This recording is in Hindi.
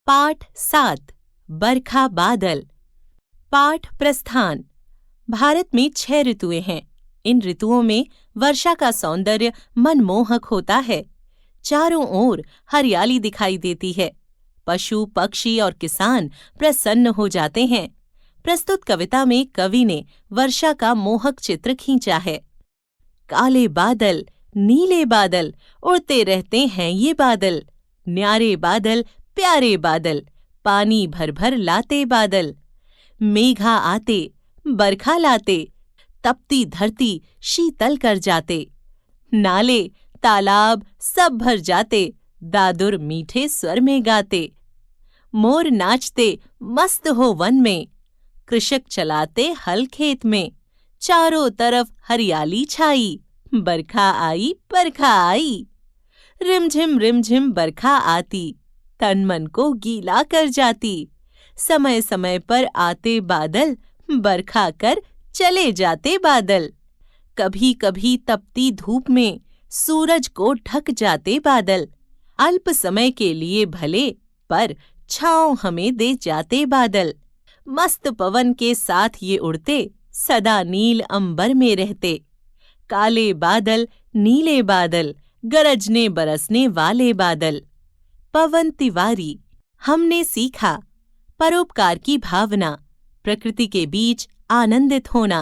पाठ 7 बरखा बादल। पाठ प्रस्थान। भारत में 6 ऋतुएं हैं। इन ऋतुओं में वर्षा का सौंदर्य मनमोहक होता है। चारों ओर हरियाली दिखाई देती है। पशु, पक्षी और किसान प्रसन्न हो जाते हैं। प्रस्तुत कविता में कवि ने वर्षा का मोहक चित्र खींचा है। काले बादल, नीले बादल, उड़ते रहते हैं ये बादल। न्यारे बादल, प्यारे बादल, पानी भर भर लाते बादल। मेघा आते, बरखा लाते, तपती धरती शीतल कर जाते। नाले, तालाब सब भर जाते, दादुर मीठे स्वर में गाते। मोर नाचते मस्त हो वन में, कृषक चलाते हल खेत में। चारों तरफ हरियाली छाई, बरखा आई बरखा आई। रिमझिम बरखा आती, तन मन को गीला कर जाती। समय समय पर आते बादल, बरखा कर चले जाते बादल। कभी कभी तपती धूप में सूरज को ढक जाते बादल। अल्प समय के लिए भले, पर छांव हमें दे जाते बादल। मस्त पवन के साथ ये उड़ते, सदा नील अंबर में रहते। काले बादल, नीले बादल, गरजने बरसने वाले बादल। पवन तिवारी। हमने सीखा परोपकार की भावना, प्रकृति के बीच आनंदित होना,